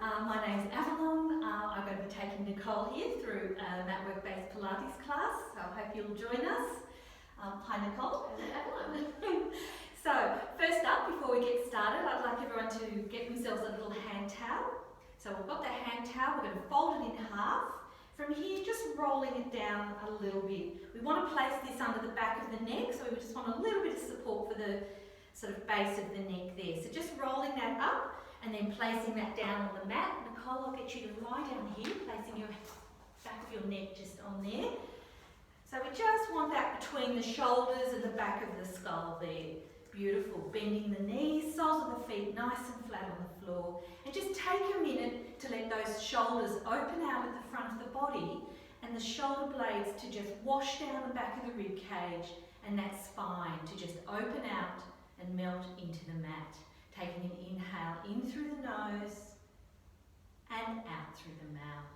My name's Avalon. I'm going to be taking Nicole here through that work-based Pilates class, so I hope you'll join us. Hi Nicole. And Avalon. So, first up, before we get started, I'd like everyone to get themselves a little hand towel. So we've got the hand towel, we're going to fold it in half. From here, just rolling it down a little bit. We want to place this under the back of the neck, so we just want a little bit of support for the sort of base of the neck there. So just rolling that up and then placing that down on the mat. Nicole, I'll get you to lie down here, placing your back of your neck just on there. So we just want that between the shoulders and the back of the skull there. Beautiful. Bending the knees, soles of the feet nice and flat on the floor. And just take a minute to let those shoulders open out at the front of the body and the shoulder blades to just wash down the back of the rib cage and that spine to just open out and melt into the mat. Taking an inhale in through the nose and out through the mouth.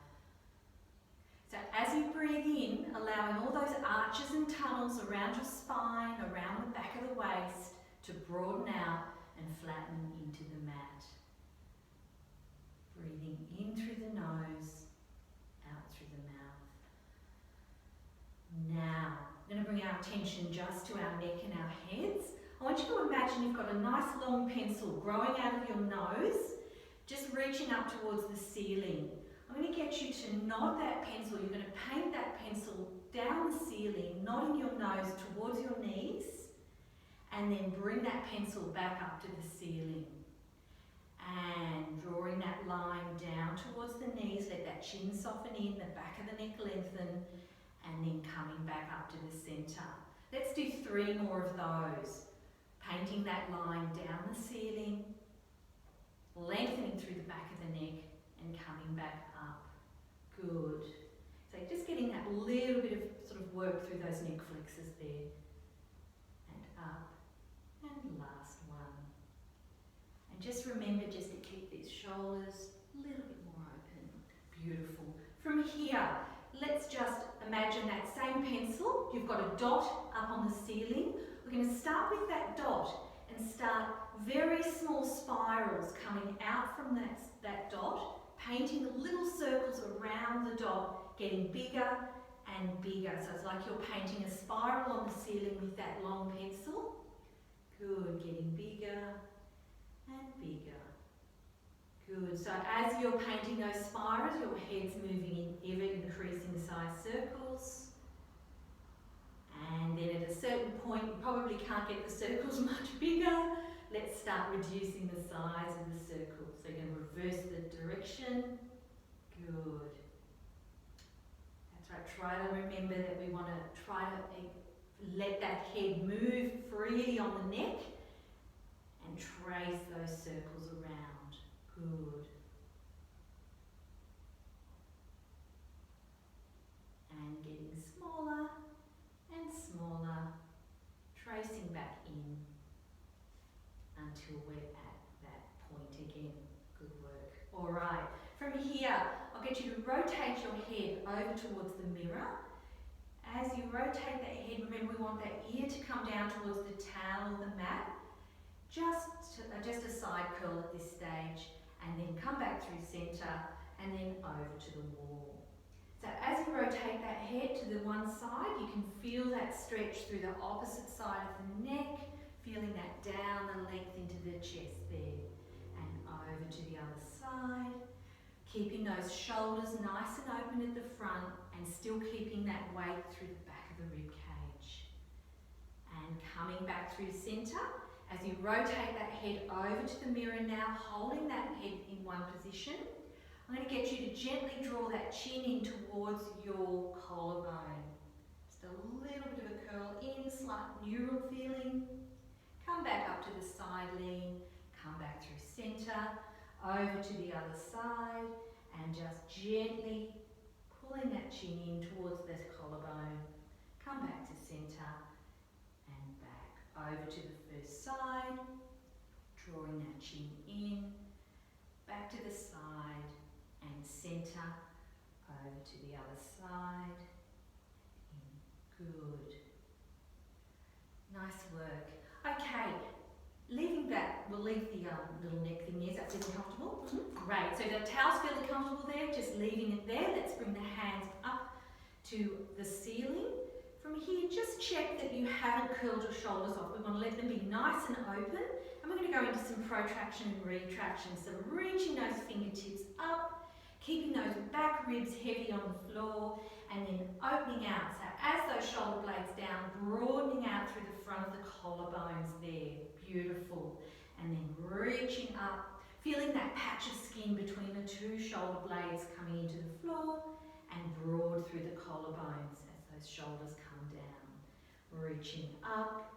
So as you breathe in, allowing all those arches and tunnels around your spine, around the back of the waist to broaden out and flatten into the mat. Breathing in through the nose, out through the mouth. Now, we're going to bring our attention just to our neck and our heads. I want you to imagine you've got a nice long pencil growing out of your nose, just reaching up towards the ceiling. I'm going to get you to nod that pencil. You're going to paint that pencil down the ceiling, nodding your nose towards your knees, and then bring that pencil back up to the ceiling. And drawing that line down towards the knees, let that chin soften in, the back of the neck lengthen, and then coming back up to the centre. Let's do 3 more of those. Painting that line down the ceiling, lengthening through the back of the neck and coming back up. Good. So just getting that little bit of sort of work through those neck flexors there. And up. And last one. And just remember just to keep these shoulders a little bit more open. Beautiful. From here, let's just imagine that same pencil. You've got a dot up on the ceiling. We're going to start with that dot and start very small spirals coming out from that dot, painting little circles around the dot, getting bigger and bigger. So it's like you're painting a spiral on the ceiling with that long pencil. Good, getting bigger and bigger. Good, so as you're painting those spirals, your head's moving in ever increasing size circles. And then at a certain point, you probably can't get the circles much bigger. Let's start reducing the size of the circle. So you're going to reverse the direction. Good. That's right, try to remember that we want to try to let that head move freely on the neck and trace those circles around. Good. And getting smaller and smaller, tracing back in until we're at that point again. Good work. All right, from here, I'll get you to rotate your head over towards the mirror. As you rotate that head, remember we want that ear to come down towards the towel or the mat. Just a side curl at this stage, and then come back through centre, and then over to the wall. So as you rotate that head to the one side, you can feel that stretch through the opposite side of the neck, feeling that down and length into the chest there. And over to the other side, keeping those shoulders nice and open at the front and still keeping that weight through the back of the rib cage. And coming back through centre, as you rotate that head over to the mirror now, holding that head in one position, I'm going to get you to gently draw that chin in towards your collarbone. Just a little bit of a curl in, slight neural feeling. Come back up to the side lean, come back through centre, over to the other side, and just gently pulling that chin in towards the collarbone. Come back to centre and back. Over to the first side, drawing that chin in, back to the side, and centre, over to the other side. Good. Nice work. Okay, leaving that, we'll believe the little neck thing is. That's feeling comfortable? Great. So the towel's fairly comfortable there, just leaving it there. Let's bring the hands up to the ceiling. From here, just check that you haven't curled your shoulders off. We want to let them be nice and open. And we're going to go into some protraction and retraction. So reaching those fingertips up, keeping those back ribs heavy on the floor, and then opening out. So as those shoulder blades down, broadening out through the front of the collarbones there. Beautiful. And then reaching up, feeling that patch of skin between the two shoulder blades coming into the floor, and broad through the collarbones as those shoulders come down. Reaching up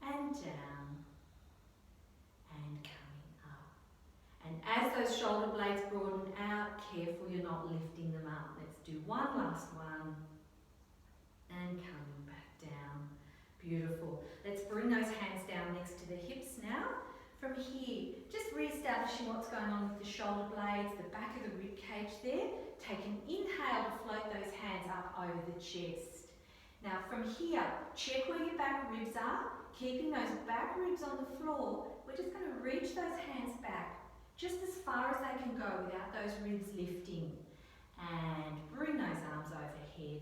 and down and coming up. And as those shoulder blades broaden out, careful you're not lifting them up. Let's do one last one and coming back down. Beautiful. Let's bring those hands down next to the hips now. From here, just re-establishing what's going on with the shoulder blades, the back of the rib cage there. Take an inhale to float those hands up over the chest. Now from here, check where your back ribs are. Keeping those back ribs on the floor, we're just going to reach those hands back just as far as they can go without those ribs lifting. And bring those arms overhead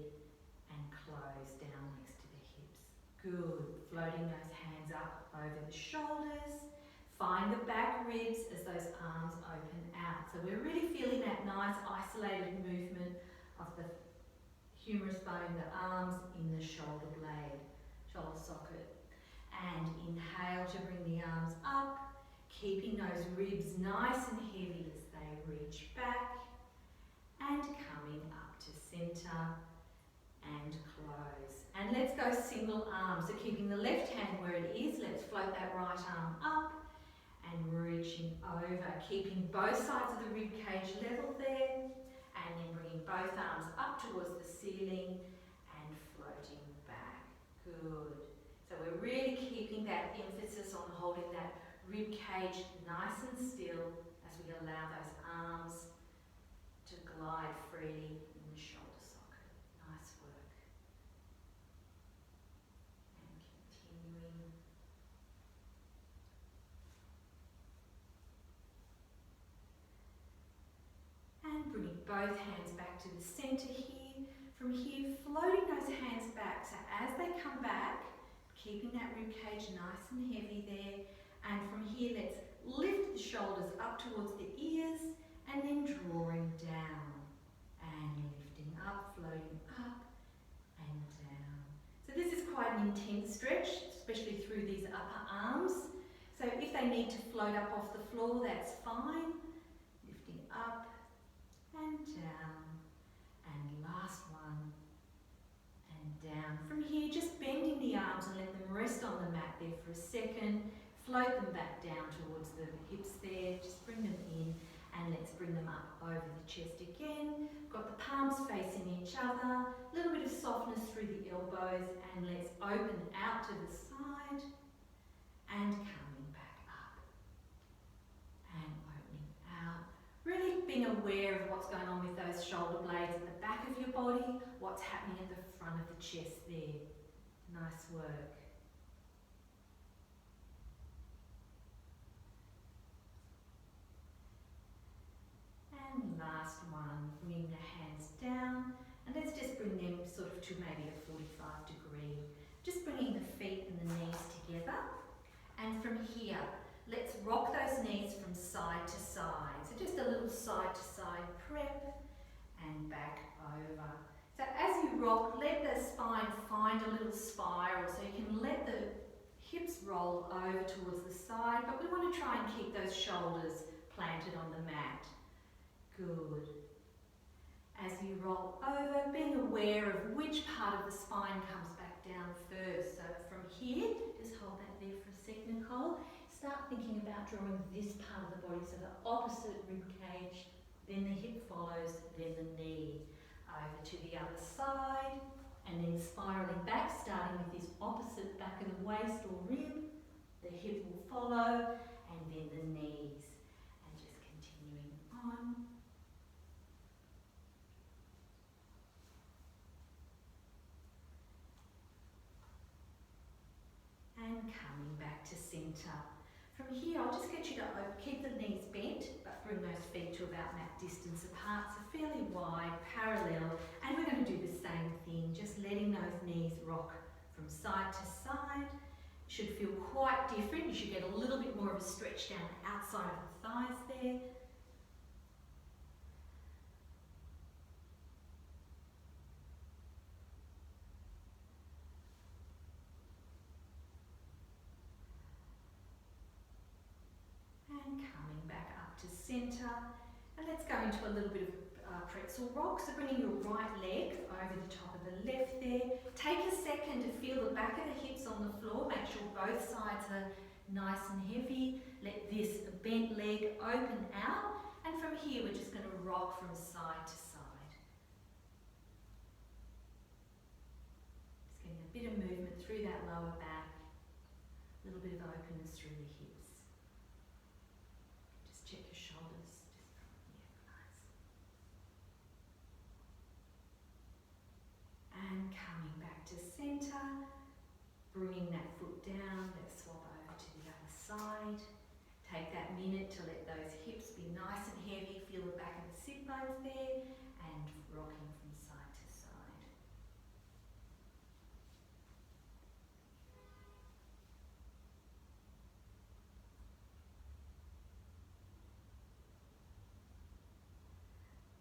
and close down next to the hips. Good. Floating those hands up over the shoulders. Find the back ribs as those arms open out. So we're really feeling that nice isolated movement of the humerus bone, the arms in the shoulder blade, shoulder socket. And inhale to bring the arms up, keeping those ribs nice and heavy as they reach back. And coming up to centre and close. And let's go single arm. So keeping the left hand where it is, let's float that right arm up. And reaching over, keeping both sides of the rib cage level there, and then bringing both arms up towards the ceiling and floating back. Good. So we're really keeping that emphasis on holding that rib cage nice and still as we allow those arms to glide freely in the shoulder socket. Nice work. And continuing. And bringing both hands back to the centre here. From here, floating those hands back. So as they come back, keeping that rib cage nice and heavy there. And from here, let's lift the shoulders up towards the ears and then drawing down. And lifting up, floating up and down. So this is quite an intense stretch, especially through these upper arms. So if they need to float up off the floor, that's fine. Lifting up and down, and last one, and down. From here, just bending the arms and let them rest on the mat there for a second. Float them back down towards the hips there, just bring them in, and let's bring them up over the chest again. Got the palms facing each other, a little bit of softness through the elbows, and let's open out to the side, and coming back up, and opening out. Really being aware of what's going on with those shoulder blades at the back of your body, what's happening at the front of the chest there. Nice work. And last one, bring the hands down, and let's just bring them sort of to maybe a 45 degree. Just bringing the feet and the knees together. And from here, let's rock those knees from side to side. So just a little side to side prep and back over. So as you rock, let the spine find a little spiral. So you can let the hips roll over towards the side, but we want to try and keep those shoulders planted on the mat. Good. As you roll over, being aware of which part of the spine comes back down first. So from here, just hold that there for a second, Nicole. Start thinking about drawing this part of the body, so the opposite rib cage, then the hip follows, then the knee. Over to the other side, and then spiralling back, starting with this opposite back of the waist or rib. The hip will follow, and then the knees. And just continuing on. And coming back to centre. From here, I'll just get you to keep the knees bent, but bring those feet to about mat distance apart, so fairly wide, parallel, and we're going to do the same thing, just letting those knees rock from side to side. Should feel quite different. You should get a little bit more of a stretch down the outside of the thighs there. And coming back up to centre. And let's go into a little bit of pretzel rock. So bringing your right leg over the top of the left there. Take a second to feel the back of the hips on the floor. Make sure both sides are nice and heavy. Let this bent leg open out. And from here, we're just going to rock from side to side. Just getting a bit of movement through that lower back. A little bit of openness through the hips. Just check your shoulders. Nice. And coming back to centre. Bringing that foot down. Let's swap over to the other side. Take that minute to let those hips be nice and heavy, feel the back of the sit bones there, and rocking from side to side.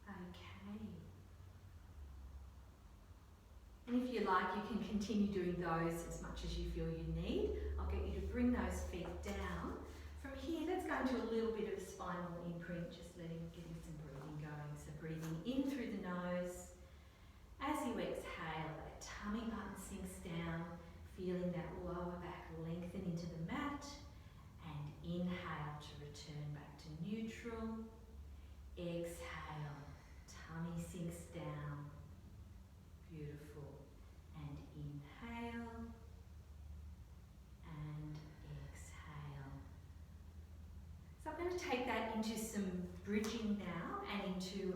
Okay. And if you like, you can continue doing those as much as you feel you need. I'll get you to bring those feet down. From here, let's go into a little bit of a spinal imprint, just getting some breathing going. So breathing in through the nose. As you exhale, that tummy button sinks down, feeling that lower back lengthen into the mat. And inhale to return back to neutral. Exhale, tummy sinks down. Beautiful. And inhale. And exhale. So I'm going to take that into some bridging now and into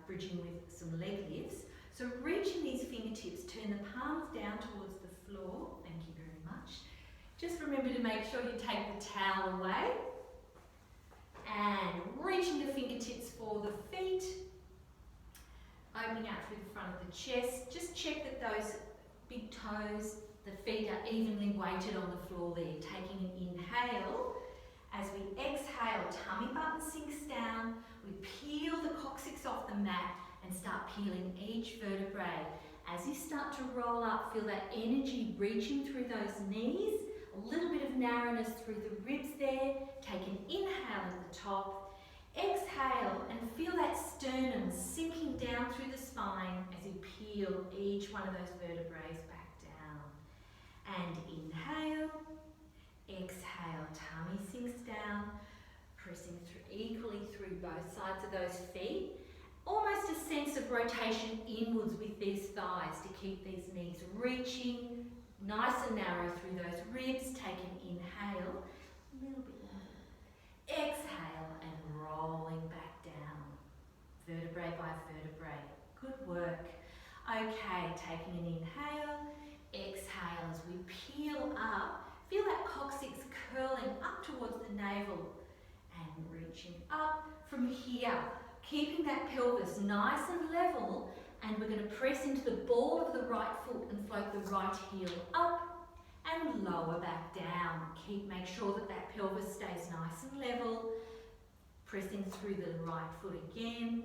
bridging with some leg lifts. So reaching these fingertips, turn the palms down towards the floor. Thank you very much. Just remember to make sure you take the towel away. And reaching the fingertips for the feet. Opening out through the front of the chest. Just check that those big toes, the feet are evenly weighted on the floor there. Taking an inhale. As we exhale, tummy button sinks down. We peel the coccyx off the mat and start peeling each vertebrae. As you start to roll up, feel that energy reaching through those knees. A little bit of narrowness through the ribs there. Take an inhale at the top. Exhale and feel that sternum sinking down through the spine as you peel each one of those vertebrae back down. And inhale, exhale, tummy sinks down, pressing equally through both sides of those feet. Almost a sense of rotation inwards with these thighs to keep these knees reaching, nice and narrow through those ribs. Take an inhale, a little bit longer. Exhale and rolling back down, vertebrae by vertebrae. Good work. Okay, taking an inhale, exhale as we peel up. Feel that coccyx curling up towards the navel and reaching up from here. Keeping that pelvis nice and level, and we're going to press into the ball of the right foot and float the right heel up and lower back down. Make sure that that pelvis stays nice and level. Pressing through the right foot again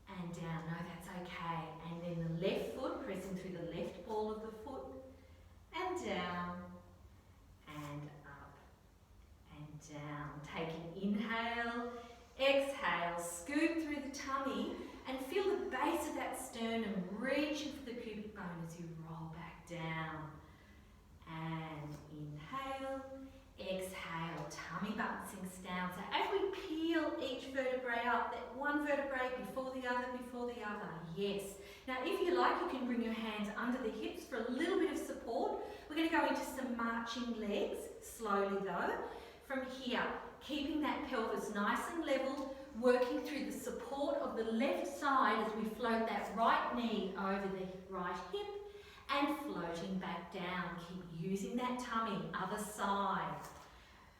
and down. No, that's okay. And then the left foot, pressing through the left ball of the foot and down and up and down. Take an inhale. Exhale, scoop through the tummy and feel the base of that sternum reaching for the pubic bone as you roll back down. And inhale, exhale, tummy button sinks down. So as we peel each vertebrae up, that one vertebrae before the other, before the other. Yes. Now if you like, you can bring your hands under the hips for a little bit of support. We're going to go into some marching legs, slowly though. From here, keeping that pelvis nice and level, working through the support of the left side as we float that right knee over the right hip and floating back down. Keep using that tummy, other side.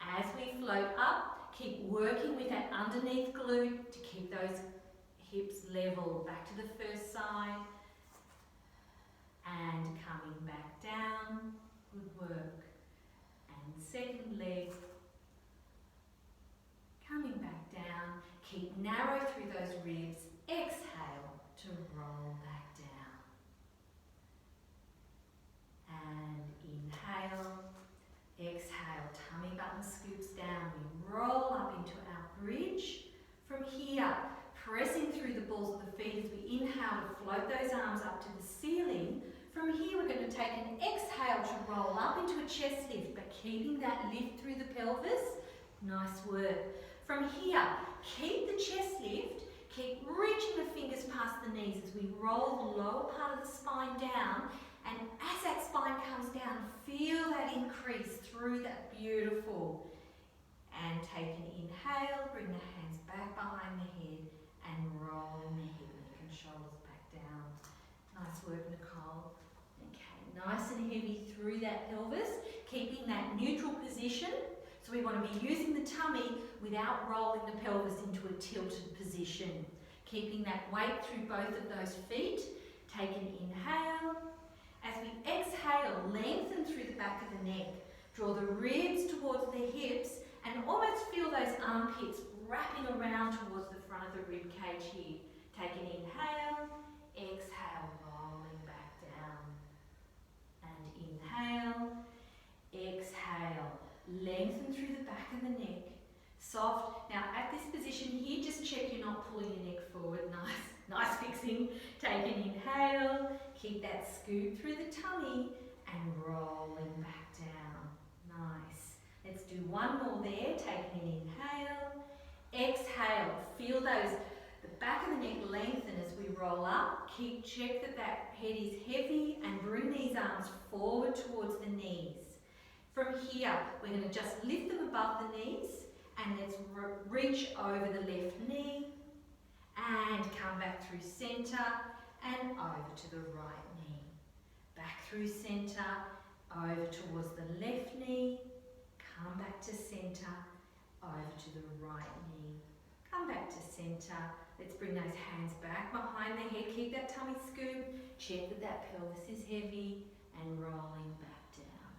As we float up, keep working with that underneath glute to keep those hips level. Back to the first side. And coming back down. Good work. And second leg. Coming back down. Keep narrow through those ribs. Exhale to roll back down. And inhale. Exhale, tummy button scoops down. We roll up into our bridge. From here, pressing through the balls of the feet as we inhale to float those arms up to the ceiling. From here, we're going to take an exhale to roll up into a chest lift, but keeping that lift through the pelvis. Nice work. From here, keep the chest lift. Keep reaching the fingers past the knees as we roll the lower part of the spine down. And as that spine comes down, feel that increase through that beautiful. And take an inhale, bring the hands back behind the head and roll the head, neck and shoulders back down. Nice work, Nicole. Okay, nice and heavy through that pelvis, keeping that neutral position. So we want to be using the tummy without rolling the pelvis into a tilted position. Keeping that weight through both of those feet. Take an inhale. As we exhale, lengthen through the back of the neck. Draw the ribs towards the hips and almost feel those armpits wrapping around towards the front of the rib cage here. Take an inhale, exhale, rolling back down. And inhale, exhale, lengthen through the back of the neck. Soft. Now at this position here, just check you're not pulling your neck forward. Nice fixing. Take an inhale, keep that scoop through the tummy and rolling back down. Nice. Let's do one more there. Take an inhale, exhale. Feel the back of the neck lengthen as we roll up. Check that head is heavy and bring these arms forward towards the knees. From here, we're going to just lift them above the knees and let's reach over the left knee and come back through centre and over to the right knee. Back through centre, over towards the left knee, come back to centre, over to the right knee. Come back to centre. Let's bring those hands back behind the head. Keep that tummy scoop. Check that pelvis is heavy and rolling back down.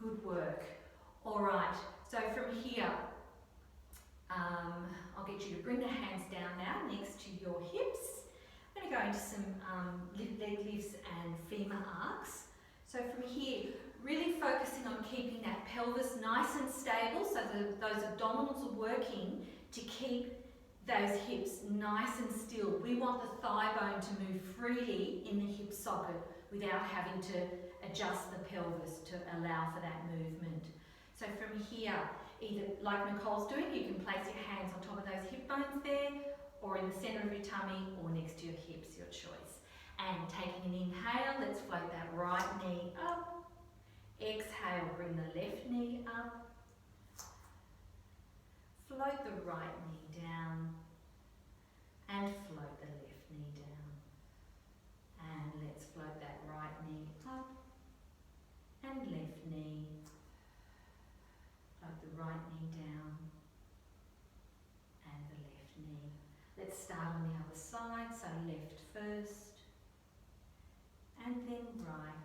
Good work. All right, so from here, I'll get you to bring the hands down now next to your hips. I'm going to go into some leg lifts and femur arcs. So from here, really focusing on keeping that pelvis nice and stable, so those abdominals are working to keep those hips nice and still. We want the thigh bone to move freely in the hip socket without having to adjust the pelvis to allow for that movement. So from here, either like Nicole's doing, you can place your hands on top of those hip bones there, or in the centre of your tummy, or next to your hips, your choice. And taking an inhale, let's float that right knee up. Exhale, bring the left knee up. Float the right knee down. And float the left knee down. And let's float that right knee up. And left knee. Float the right knee down. And the left knee. Let's start on the other side, so left first. And then right.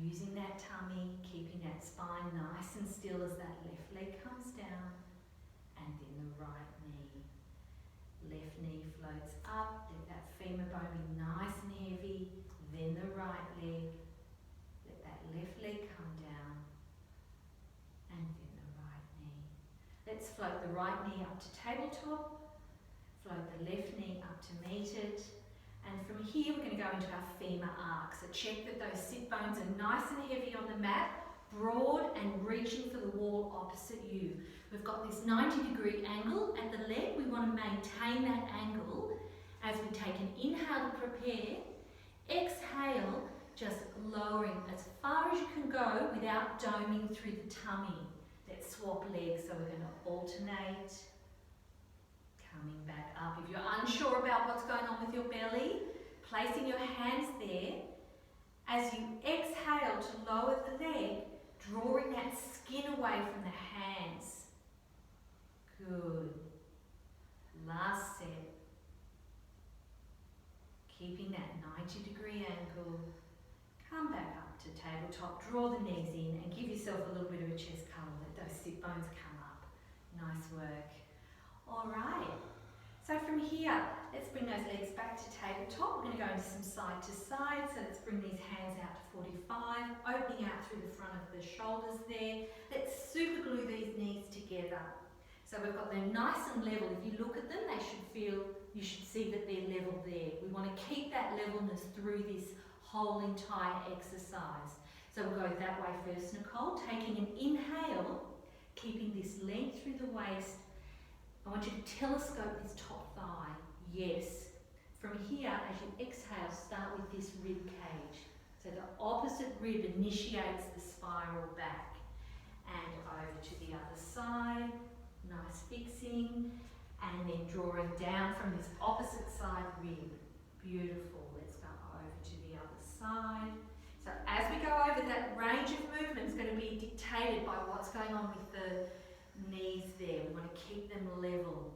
Using that tummy, keeping that spine nice and still as that left leg comes down. And then the right knee. Left knee floats up, let that femur bone be nice and heavy. Then the right leg. Let that left leg come down. And then the right knee. Let's float the right knee up to tabletop. Float the left knee up to meet it. And from here we're going to go into our femur arcs. So check that those sit bones are nice and heavy on the mat, broad and reaching for the wall opposite you. We've got this 90-degree angle at the leg. We want to maintain that angle as we take an inhale to prepare. Exhale, just lowering as far as you can go without doming through the tummy. Let's swap legs, so we're going to alternate. Coming back up. If you're unsure about what's going on with your belly, placing your hands there As you exhale to lower the leg, drawing that skin away from the hands. Good. Last set. Keeping that 90-degree angle. Come back up to tabletop, draw the knees in and give yourself a little bit of a chest cuddle. Let those sit bones come up. Nice work. All right. So from here, let's bring those legs back to tabletop. We're going to go into some side to side. So let's bring these hands out to 45, opening out through the front of the shoulders there. Let's super glue these knees together. So we've got them nice and level. If you look at them, you should see that they're level there. We want to keep that levelness through this whole entire exercise. So we'll go that way first, Nicole. Taking an inhale, keeping this length through the waist. I want you to telescope this top thigh. Yes. From here, as you exhale, start with this rib cage. So the opposite rib initiates the spiral back. And over to the other side. Nice fixing. And then drawing down from this opposite side rib. Beautiful. Let's go over to the other side. So as we go over, that range of movement is going to be dictated by what's going on with the knees there. We want to keep them level.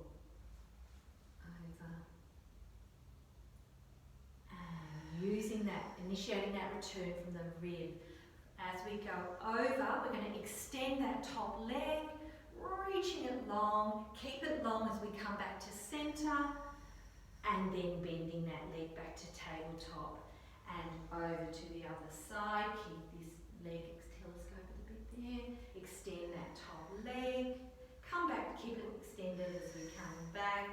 Over. And using that, initiating that return from the rib. As we go over, we're going to extend that top leg, reaching it long, keep it long as we come back to centre, and then bending that leg back to tabletop. And over to the other side, keep this leg telescope a bit there, extend that top leg, come back, keep it extended as we come back,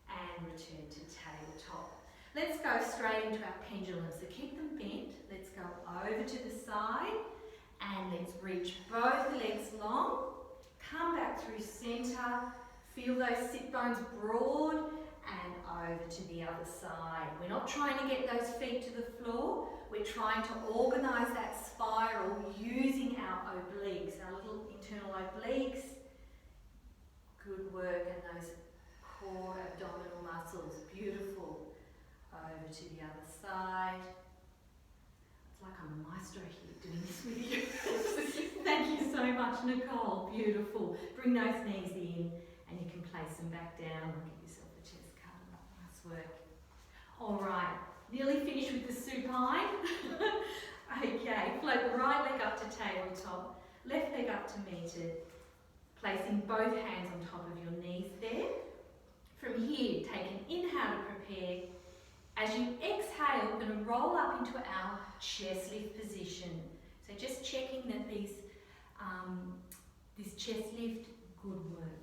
and return to tabletop. Let's go straight into our pendulum, so keep them bent. Let's go over to the side, and let's reach both legs long, come back through centre, feel those sit bones broad, and over to the other side. We're not trying to get those feet to the floor, we're trying to organise that spiral using our obliques, our little internal obliques. Good work, and those core abdominal muscles, beautiful. Over to the other side. It's like I'm a maestro here doing this with you. Thank you so much, Nicole. Beautiful. Bring those knees in and you can place them back down. Give yourself a chest cuddle. Nice work. All right, nearly finished with the supine. Okay, float the right leg up to tabletop, left leg up to metered, placing both hands on top of your knees there. From here, take an inhale to prepare. As you exhale, we're going to roll up into our chest lift position. So just checking that this chest lift, good work.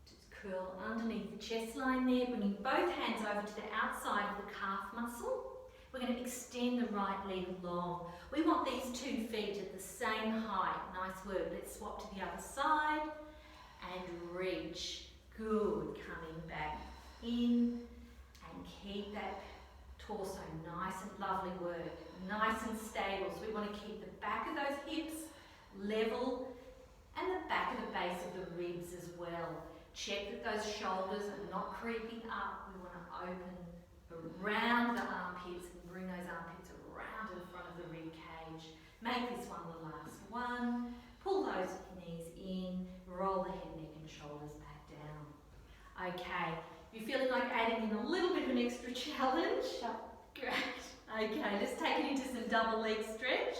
Just curl underneath the chest line there, bringing both hands over to the outside of the calf muscle. We're going to extend the right leg long. We want these 2 feet at the same height. Nice work. Let's swap to the other side and reach. Good. Coming back in and keep that torso nice and lovely work, nice and stable. So we want to keep the back of those hips level and the back of the base of the ribs as well. Check that those shoulders are not creeping up. We want to open around the armpits and bring those armpits around to the front of the rib cage. Make this one the last one. Pull those knees in, roll the head, neck and shoulders back down. Okay. You're feeling like adding in a little bit of an extra challenge? Great. Okay, let's take it into some double leg stretch.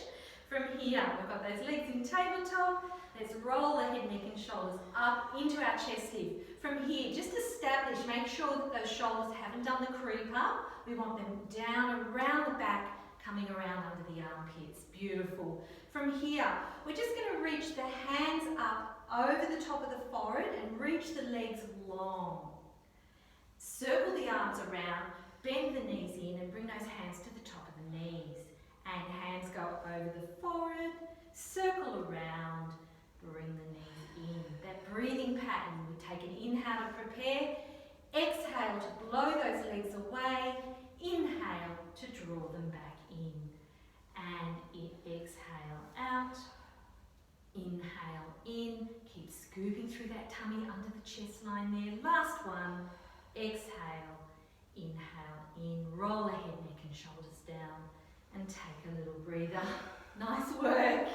From here, we've got those legs in tabletop. Let's roll the head, neck and shoulders up into our chest lift. From here, just establish, make sure that those shoulders haven't done the creep up. We want them down around the back, coming around under the armpits. Beautiful. From here, we're just going to reach the hands up over the top of the forehead and reach the legs long. Circle the arms around, bend the knees in and bring those hands to the top of the knees. And hands go over the forehead, circle around, bring the knees in. That breathing pattern, we take an inhale to prepare, exhale to blow those legs away, inhale to draw them back in. And exhale out, inhale in, keep scooping through that tummy under the chest line there. Last one. Exhale, inhale in, roll the head, neck and shoulders down and take a little breather. Nice work.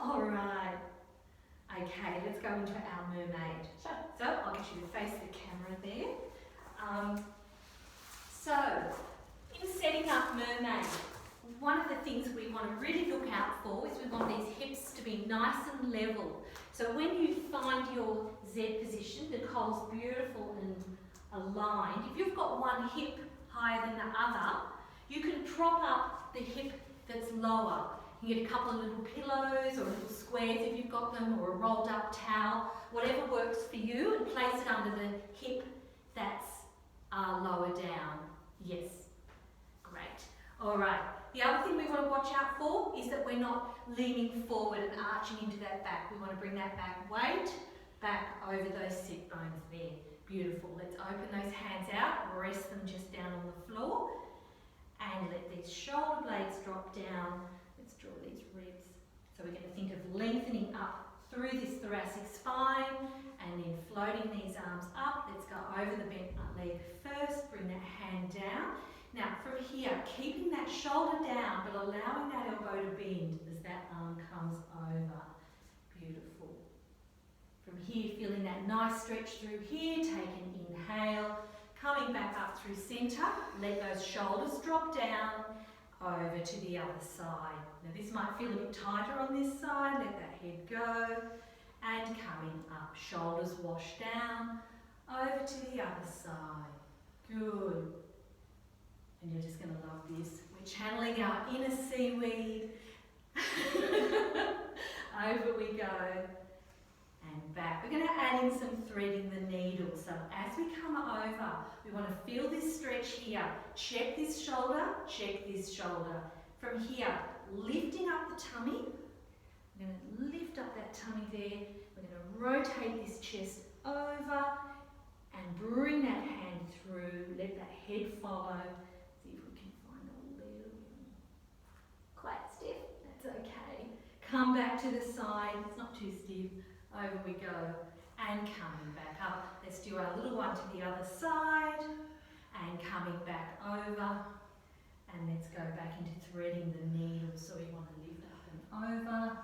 All right. Okay, let's go into our mermaid. So I'll get you to face the camera there. So, in setting up mermaid, one of the things we want to really look out for is we want these hips to be nice and level. So when you find your Z position, Nicole's beautiful and aligned. If you've got one hip higher than the other, you can prop up the hip that's lower. You get a couple of little pillows or little squares if you've got them, or a rolled up towel, whatever works for you, and place it under the hip that's lower down. Yes, great. All right. The other thing we want to watch out for is that we're not leaning forward and arching into that back. We want to bring that back weight back over those sit bones there. Beautiful. Let's open those hands out, rest them just down on the floor, and let these shoulder blades drop down. Let's draw these ribs. So we're going to think of lengthening up through this thoracic spine and then floating these arms up. Let's go over the bent leg first, bring that hand down. Now from here, keeping that shoulder down but allowing that elbow to bend as that arm comes over. Beautiful. From here, feeling that nice stretch through here, take an inhale, coming back up through centre, let those shoulders drop down, over to the other side. Now this might feel a bit tighter on this side, let that head go, and coming up, shoulders wash down, over to the other side. Good. And you're just going to love this. We're channeling our inner seaweed. Over we go. And back. We're going to add in some threading the needle. So as we come over, we want to feel this stretch here. Check this shoulder, check this shoulder. From here, lifting up the tummy. We're going to lift up that tummy there. We're going to rotate this chest over and bring that hand through. Let that head follow. See if we can find a little quite stiff. That's okay. Come back to the side. It's not too stiff. Over we go. And coming back up. Let's do our little one to the other side. And coming back over. And let's go back into threading the needle. So we want to lift up and over.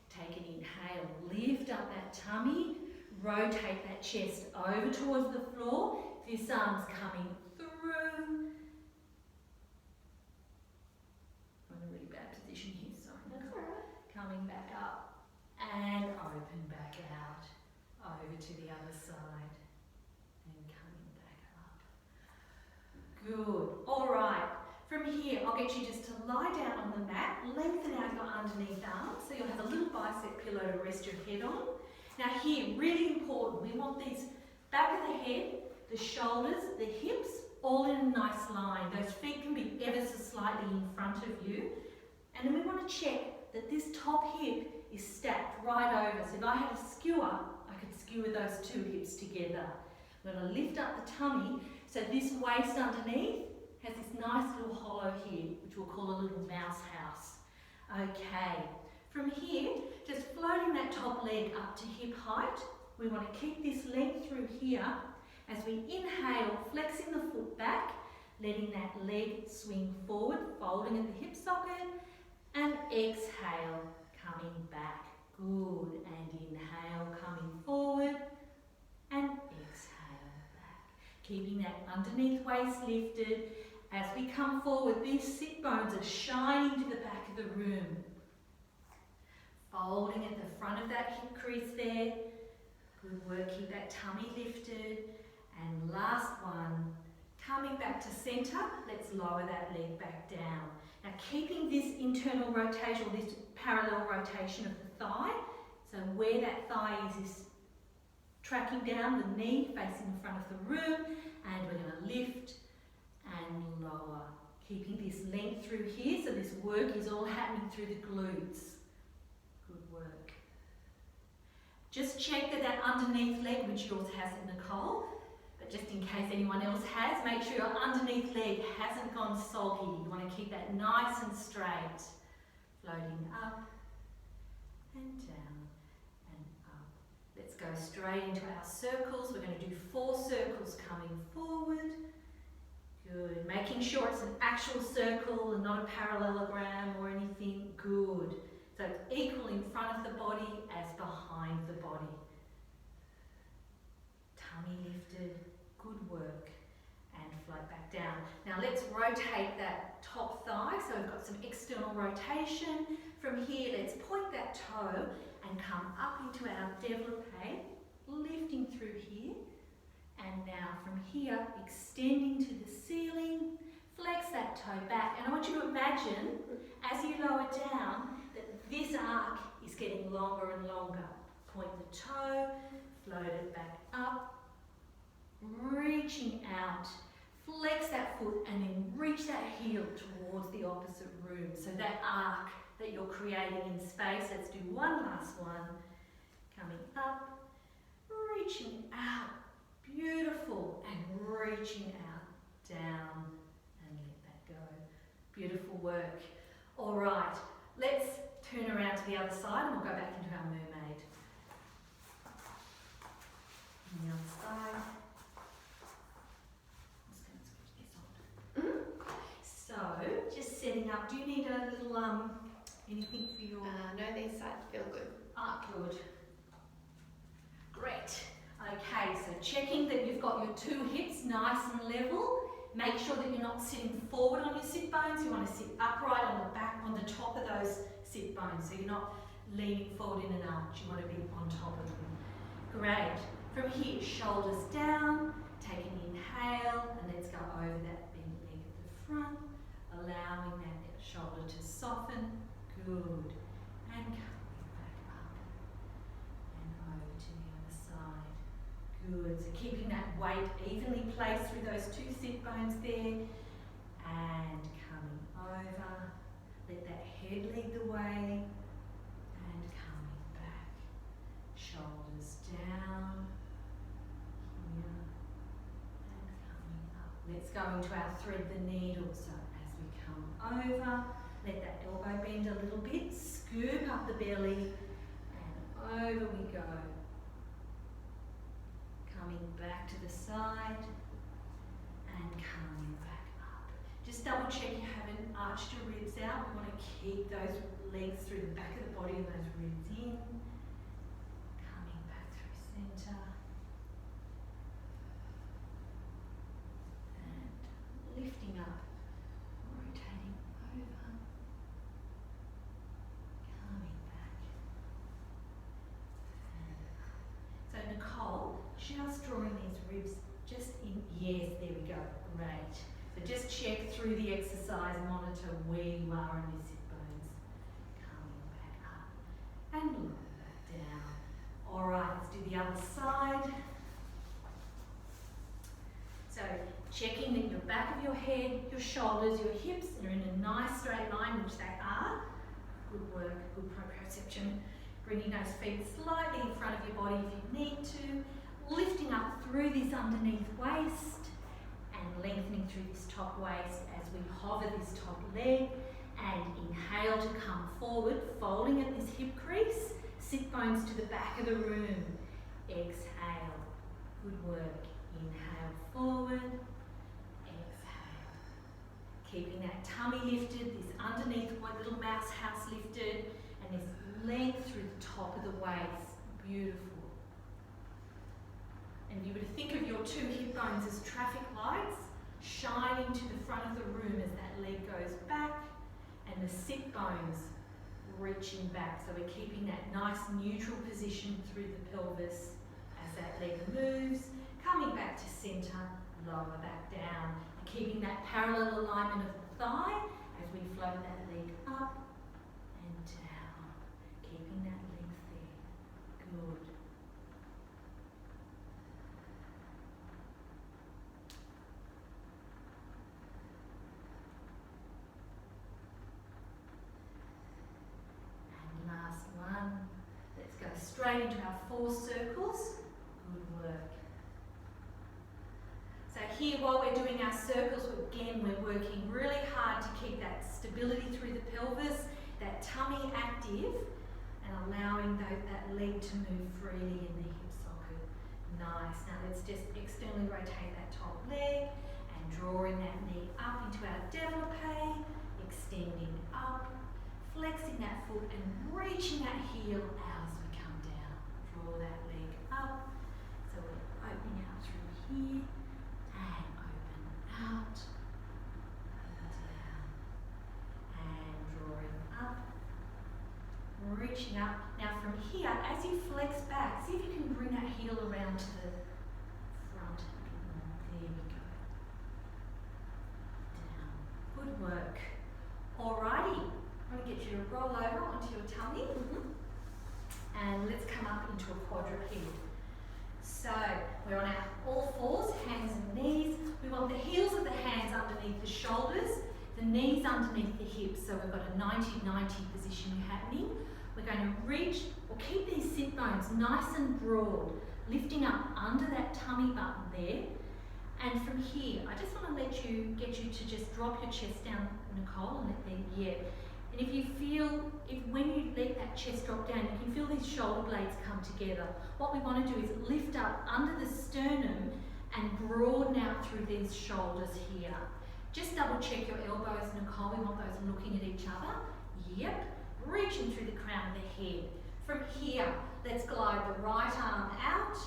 Take an inhale. Lift up that tummy. Rotate that chest over towards the floor. This arm's coming through. I'm in a really bad position here, sorry. That's all right. Coming back up and open back out. Over to the other side and coming back up. Good. All right. From here, I'll get you just to lie down on the mat, lengthen out your underneath arms so you'll have a little bicep pillow to rest your head on. Now here, really important, we want these back of the head, the shoulders, the hips, all in a nice line. Those feet can be ever so slightly in front of you. And then we want to check that this top hip is stacked right over. So if I had a skewer, I could skewer those two hips together. I'm going to lift up the tummy so this waist underneath has this nice little hollow here, which we'll call a little mouse house. Okay. From here, just floating that top leg up to hip height. We want to keep this length through here. As we inhale, flexing the foot back, letting that leg swing forward, folding at the hip socket, and exhale, coming back. Good. And inhale, coming forward, and exhale back. Keeping that underneath waist lifted. As we come forward, these sit bones are shining to the back of the room. Folding at the front of that hip crease there. Good work, keep that tummy lifted. And last one, coming back to centre, let's lower that leg back down. Now keeping this internal rotation, this parallel rotation of the thigh, so where that thigh is tracking down, the knee facing the front of the room, and we're going to lift and lower. Keeping this length through here, so this work is all happening through the glutes. Good work. Just check that underneath leg, which yours hasn't, Nicole, but just in case anyone else has, make sure your underneath leg hasn't gone soggy. You want to keep that nice and straight. Floating up and down and up. Let's go straight into our circles. We're going to do 4 circles coming forward. Good. Making sure it's an actual circle and not a parallelogram or anything. Good. So it's equal in front of the body as behind the body. Tummy lifted. Good work. And float back down. Now let's rotate that top thigh. So we've got some external rotation. From here, let's point that toe and come up into our développé, lifting through here. And now from here, extending to the ceiling, flex that toe back. And I want you to imagine, as you lower down, that this arc is getting longer and longer. Point the toe, float it back up, reaching out, flex that foot, and then reach that heel towards the opposite room. So that arc that you're creating in space. Let's do one last one. Coming up, reaching out. Beautiful. And reaching out, down, and let that go. Beautiful work. All right, let's turn around to the other side and we'll go back into our mermaid. On the other side. I'm just going to switch this on. So, just setting up. Do you need a little, anything for your... No, these sides feel good. Ah, good. Great. Okay, so checking that you've got your two hips nice and level. Make sure that you're not sitting forward on your sit bones. You want to sit upright on the back, on the top of those sit bones. So you're not leaning forward in an arch. You want to be on top of them. Great. From here, shoulders down. Take an inhale, and let's go over that bent leg at the front, allowing that shoulder to soften. Good. And coming back up and over to the other side. Good. So keeping that weight evenly placed through those two sit bones there. And coming over. Let that head lead the way. And coming back. Shoulders down. Here. And coming up. Let's go into our thread the needle. So as we come over, let that elbow bend a little bit. Scoop up the belly. And over we go. Coming back to the side and coming back up. Just double check you haven't arched your ribs out. We want to keep those legs through the back of the body and those ribs in. Coming back through centre. And lifting up, rotating over. Coming back. So Nicole, just drawing these ribs just in, yes, there we go, great. So just check through the exercise, monitor where you are on your sit bones. Coming back up and lower back down. All right, let's do the other side. So checking that your back of your head, your shoulders, your hips are in a nice straight line, which they are. Good work, good proprioception. Bringing those feet slightly in front of your body if you need to. Lifting up through this underneath waist and lengthening through this top waist as we hover this top leg. And inhale to come forward, folding at this hip crease. Sit bones to the back of the room. Exhale. Good work. Inhale forward. Exhale. Keeping that tummy lifted, this underneath little mouse house lifted, and this length through the top of the waist. Beautiful. And if you were to think of your two hip bones as traffic lights, shining to the front of the room as that leg goes back, and the sit bones reaching back. So we're keeping that nice neutral position through the pelvis as that leg moves, coming back to centre, lower back down, and keeping that parallel alignment of the thigh as we float that leg up and down, keeping that length there. Good. Last one. Let's go straight into our 4 circles. Good work. So here, while we're doing our circles, again, we're working really hard to keep that stability through the pelvis, that tummy active, and allowing that leg to move freely in the hip socket. Nice. Now let's just externally rotate that top leg and And drawing that knee up into our développé, extending up, flexing that foot and reaching that heel out as we come down. Draw that leg up. So we're opening out through here and open out, down, and drawing up, reaching up. Now from here, as you flex back, see if you can bring that heel around to the front. There we go. Down. Good work. Alrighty, I'm going to get you to roll over onto your tummy. And let's come up into a quadruped. So we're on our all fours, hands and knees. We want the heels of the hands underneath the shoulders, the knees underneath the hips. So we've got a 90-90 position happening. We're going to reach or keep these sit bones nice and broad, lifting up under that tummy button there. And from here, I just want to get you to just drop your chest down, Nicole, and let me, yeah. And if you feel, when you let that chest drop down, you can feel these shoulder blades come together. What we want to do is lift up under the sternum and broaden out through these shoulders here. Just double check your elbows, Nicole. We want those looking at each other. Yep. Reaching through the crown of the head. From here, let's glide the right arm out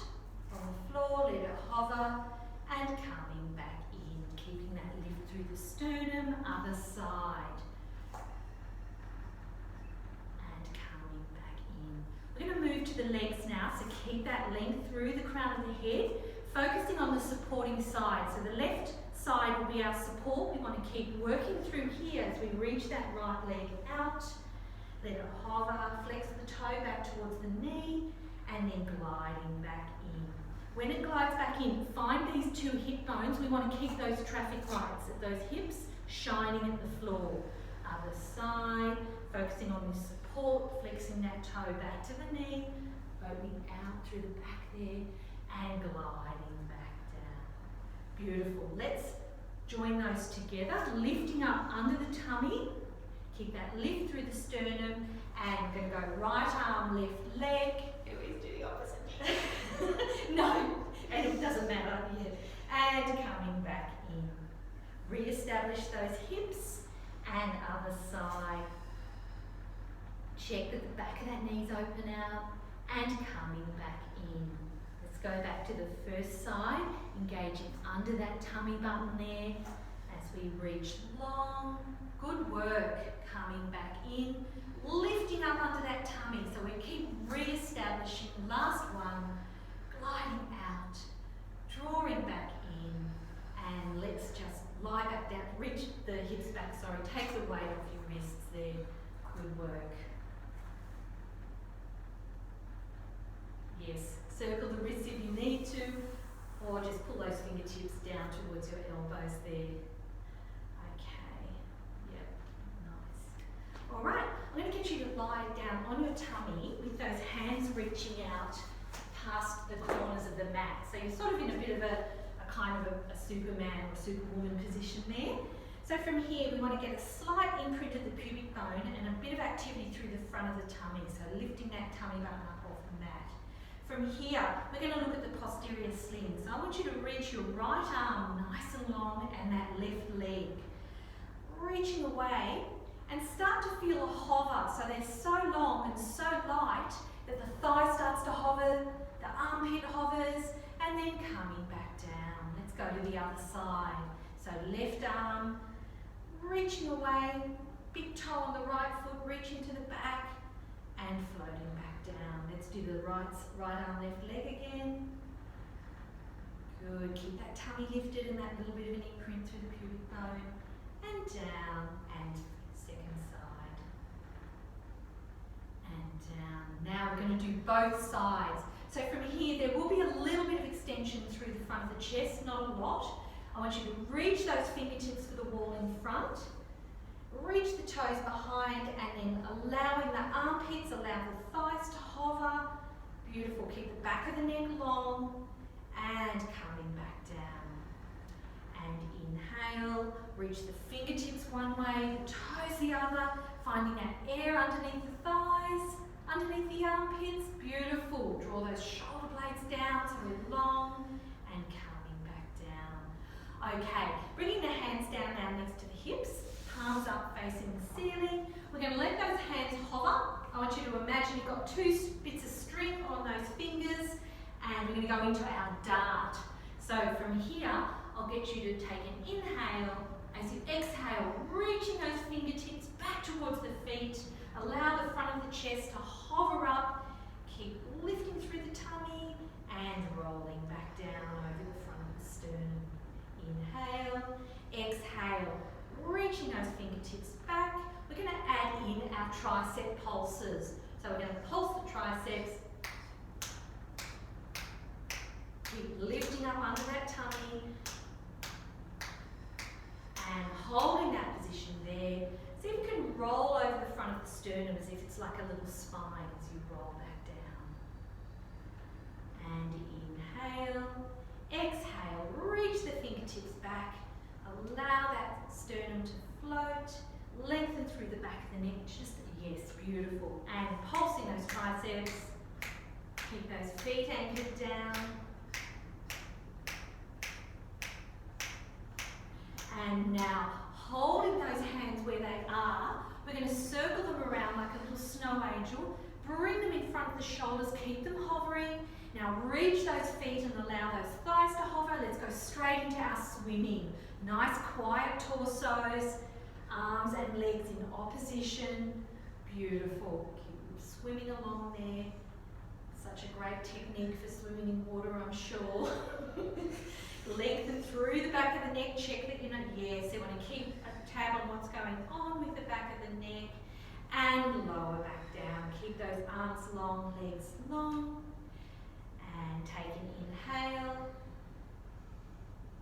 from the floor, let it hover, and coming back in, keeping that lift through the sternum, other side. And coming back in. We're going to move to the legs now, so keep that length through the crown of the head, focusing on the supporting side. So the left side will be our support. We want to keep working through here as we reach that right leg out. Let it hover, flex the toe back towards the knee, and then gliding back in. When it glides back in, find these two hip bones. We want to keep those traffic lights at those hips shining at the floor. Other side, focusing on the support, flexing that toe back to the knee, opening out through the back there, and gliding back down. Beautiful. Let's join those together, lifting up under the tummy. Keep that lift through the sternum, and we're going to go right arm, left leg. Always do the opposite. No, and it doesn't matter. Yeah. And coming back in. Re-establish those hips, and other side. Check that the back of that knee's open out, and coming back in. Let's go back to the first side, engaging under that tummy button there as we reach long. Good work. Coming back in, lifting up under that tummy. So we keep re-establishing. Last one, gliding out, drawing back in, and let's just lie back down, reach the hips back, sorry, take the weight off your wrists there. Good work. Yes, circle the wrists if you need to, or just pull those fingertips down towards your elbows there. Alright, I'm going to get you to lie down on your tummy with those hands reaching out past the corners of the mat. So you're sort of in a bit of a kind of a Superman or Superwoman position there. So from here we want to get a slight imprint of the pubic bone and a bit of activity through the front of the tummy. So lifting that tummy button up off the mat. From here we're going to look at the posterior sling. So I want you to reach your right arm nice and long and that left leg. Reaching away. And start to feel a hover, so they're so long and so light that the thigh starts to hover, the armpit hovers, and then coming back down. Let's go to the other side. So left arm, reaching away, big toe on the right foot, reaching to the back, and floating back down. Let's do the right arm, left leg again. Good, keep that tummy lifted and that little bit of an imprint through the pubic bone. And down, and second side, and down. Now we're going to do both sides. So from here there will be a little bit of extension through the front of the chest, not a lot. I want you to reach those fingertips for the wall in front, reach the toes behind, and then allowing the armpits, allow the thighs to hover. Beautiful, keep the back of the neck long, and coming back down. And inhale, reach the fingertips one way, the toes the other, finding that air underneath the thighs, underneath the armpits. Beautiful. Draw those shoulder blades down so we're long, and coming back down. Okay, to go into our dart. So from here, I'll get you to take an inhale. As you exhale, reaching those fingertips back towards the feet. Allow the front of the chest to hover up. Keep lifting through the tummy and rolling back down over the front of the sternum. Inhale, exhale, reaching those fingertips back. We're going to add in our tricep pulses. So we're going to pulse the triceps. Keep lifting up under that tummy and holding that position there. See if you can roll over the front of the sternum as if it's like a little spine as you roll back down. And inhale, exhale, reach the fingertips back. Allow that sternum to float, lengthen through the back of the neck. Just, yes, beautiful. And pulsing those triceps. Keep those feet anchored down. And now, holding those hands where they are, we're going to circle them around like a little snow angel. Bring them in front of the shoulders, keep them hovering. Now reach those feet and allow those thighs to hover. Let's go straight into our swimming. Nice quiet torsos, arms and legs in opposition. Beautiful. Keep swimming along there. Such a great technique for swimming in water, I'm sure. Lengthen through the back of the neck. Check that you know, yes, you want to keep a tab on what's going on with the back of the neck. And lower back down. Keep those arms long, legs long. And take an inhale.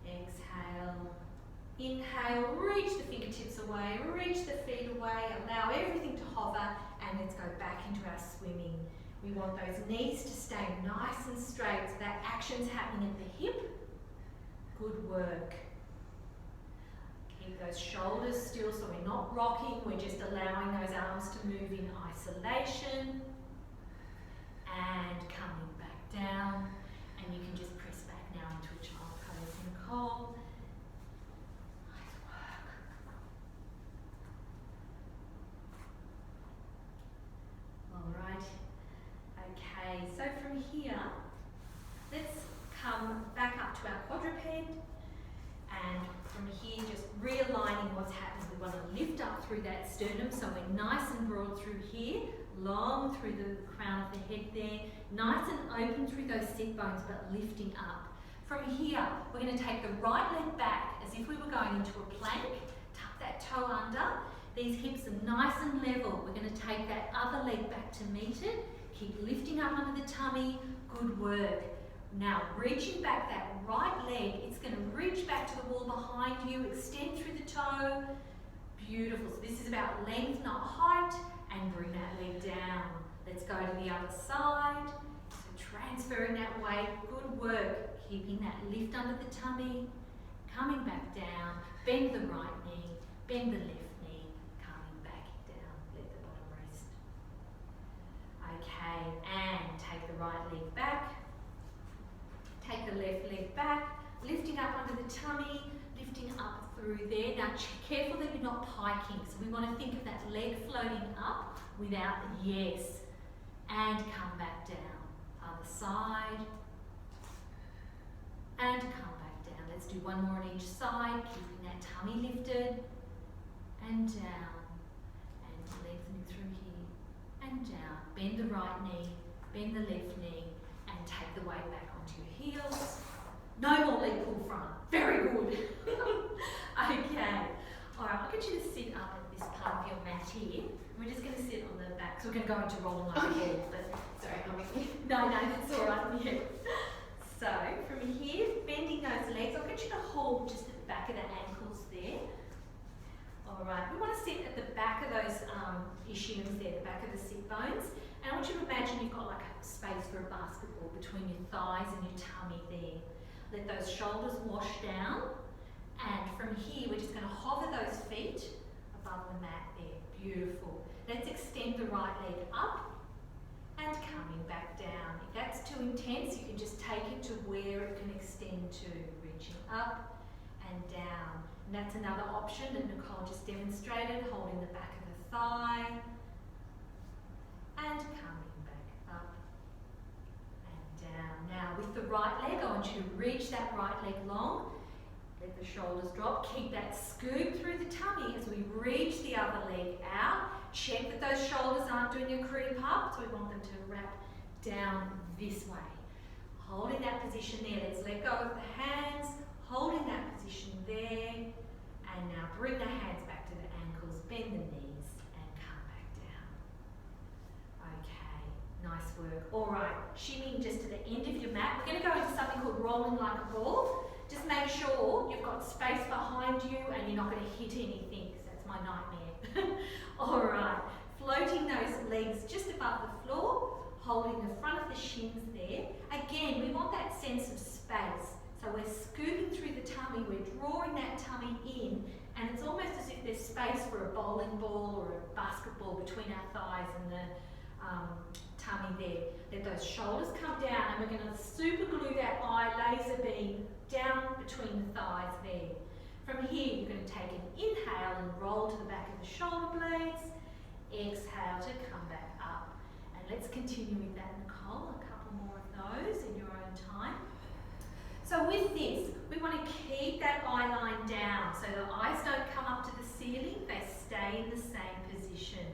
Exhale. Inhale, reach the fingertips away, reach the feet away, allow everything to hover, and let's go back into our swimming. We want those knees to stay nice and straight, so that action's happening at the hip. Good work. Keep those shoulders still so we're not rocking, we're just allowing those arms to move in isolation. And coming back down, and you can just press back now into a child pose, Nicole. Nice work. All right. Okay, so from here, let's come back up to our quadruped, and from here just realigning what's happening. We want to lift up through that sternum, so we're nice and broad through here, long through the crown of the head there, nice and open through those sit bones, but lifting up. From here, we're going to take the right leg back as if we were going into a plank, tuck that toe under. These hips are nice and level. We're going to take that other leg back to meet it. Keep lifting up under the tummy. Good work. Now, reaching back that right leg, it's going to reach back to the wall behind you, extend through the toe. Beautiful. So this is about length, not height, and bring that leg down. Let's go to the other side. So transferring that weight, good work. Keeping that lift under the tummy, coming back down, bend the right knee, bend the left knee, coming back down, let the bottom rest. Okay, and take the right leg back, take the left leg back, lifting up under the tummy, lifting up through there. Now careful that you're not piking, so we want to think of that leg floating up without the yes, and come back down. Other side, and come back down. Let's do one more on each side, keeping that tummy lifted, and down, and lengthening through here, and down. Bend the right knee, bend the left knee, and take the weight back onto your heels. No more leg pull front. Very good. Okay. All right, I'll get you to sit up at this part of your mat here. We're just going to sit on the back, so we're going to go into rolling overhead. But Sorry, I'm with you. no, that's all right. Yeah. So from here, bending those legs, I'll get you to hold just at the back of the ankles there. All right, we want to sit at the back of those ischiums there, the back of the sit bones. And I want you to imagine you've got like a space for a basketball between your thighs and your tummy there. Let those shoulders wash down. And from here, we're just going to hover those feet above the mat there. Beautiful. Let's extend the right leg up and coming back down. If that's too intense, you can just take it to where it can extend to, reaching up and down. And that's another option that Nicole just demonstrated, holding the back of the thigh and coming back up and down. Now with the right leg, I want you to reach that right leg long. Let the shoulders drop. Keep that scoop through the tummy as we reach the other leg out. Check that those shoulders aren't doing a creep up, so we want them to wrap down this way. Holding that position there. Let's let go of the hands. Holding that position there. And now bring the hands back to the ankles. Bend the knees and come back down. Okay, nice work. All right, shimmying just to the end of your mat. We're going to go into something called rolling like a ball. Just make sure you've got space behind you and you're not going to hit anything, because that's my nightmare. All right, floating those legs just above the floor, holding the front of the shins there. Again, we want that sense of space. So we're scooping through the tummy, we're drawing that tummy in, and it's almost as if there's space for a bowling ball or a basketball between our thighs and the tummy there. Let those shoulders come down, and we're going to super glue that eye laser beam down between the thighs there. From here, you're going to take an inhale and roll to the back of the shoulder blades. Exhale to come back up. And let's continue with that, Nicole. A couple more of those in your own time. So with this, we want to keep that eye line down so the eyes don't come up to the ceiling, they stay in the same position.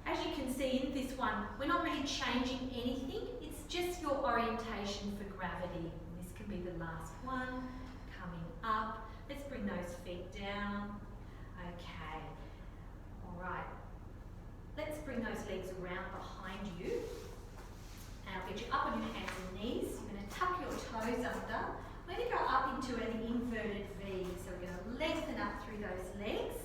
As you can see in this one, we're not really changing anything, it's just your orientation for gravity. And this can be the last one, coming up. Let's bring those feet down. Okay, all right. Let's bring those legs around behind you. And I'll get you up on your hands and knees. You're going to tuck your toes under. We're going to go up into an inverted V. So we're going to lengthen up through those legs.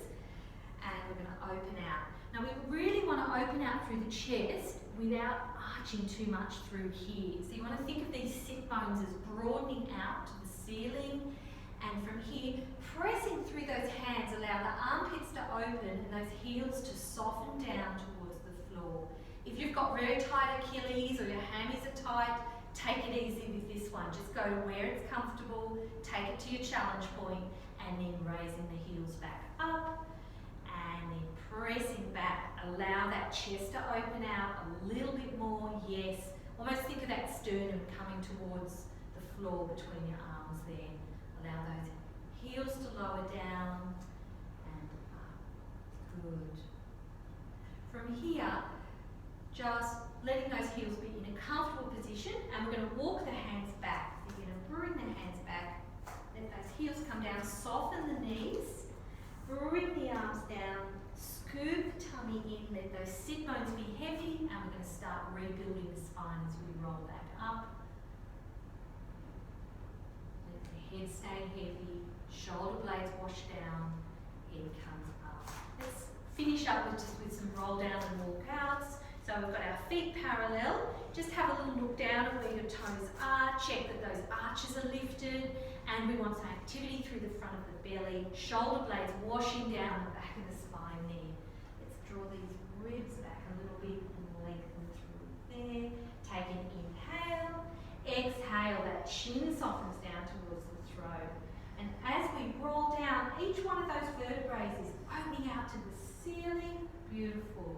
And we're going to open out. Now we really want to open out through the chest without arching too much through here. So you want to think of these sit bones as broadening out to the ceiling. And from here, pressing through those hands, allow the armpits to open and those heels to soften down towards the floor. If you've got very tight Achilles or your hammies are tight, take it easy with this one. Just go to where it's comfortable, take it to your challenge point, and then raising the heels back up, and then pressing back. Allow that chest to open out a little bit more, yes. Almost think of that sternum coming towards the floor between your arms there. Allow those heels to lower down and up. Good. From here, just letting those heels be in a comfortable position, and we're going to walk the hands back. So you're going to bring the hands back, let those heels come down, soften the knees, bring the arms down, scoop the tummy in, let those sit bones be heavy, and we're going to start rebuilding the spine as we roll back up. Let the head stay heavy, shoulder blades wash down, head comes up. Let's finish up with some roll down and walk outs. So we've got our feet parallel. Just have a little look down at where your toes are. Check that those arches are lifted. And we want some activity through the front of the belly. Shoulder blades washing down the back of the spine there. Let's draw these ribs back a little bit and lengthen through there. Take an inhale. Exhale, that chin softens down towards the throat. And as we roll down, each one of those vertebrae is opening out to the ceiling. Beautiful.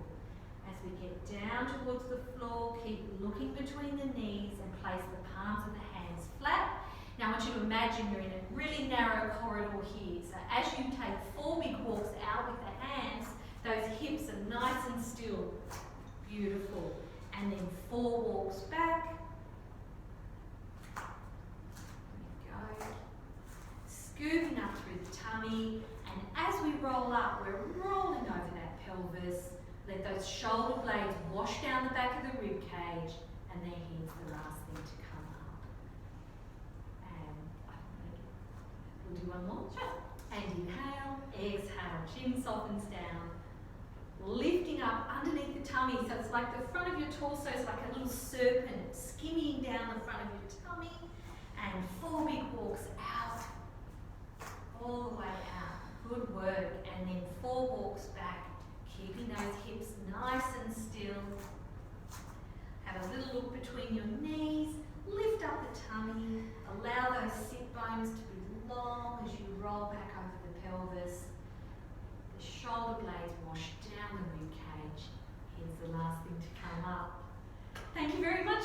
As we get down towards the floor, keep looking between the knees and place the palms of the hands flat. Now I want you to imagine you're in a really narrow corridor here. So as you take 4 big walks out with the hands, those hips are nice and still. Beautiful. And then 4 walks back. There we go. Scooping up through the tummy. And as we roll up, we're rolling over that pelvis. Let those shoulder blades wash down the back of the rib cage, and their head's the last thing to come up. And we'll do one more. Sure. And inhale, exhale, chin softens down. Lifting up underneath the tummy, so it's like the front of your torso is like a little serpent skimming down the front of your tummy. And 4 big walks out, all the way out. Good work. And then 4 walks back. Keeping those hips nice and still. Have a little look between your knees. Lift up the tummy. Allow those sit bones to be long as you roll back over the pelvis. The shoulder blades wash down the rib cage. Here's the last thing to come up. Thank you very much.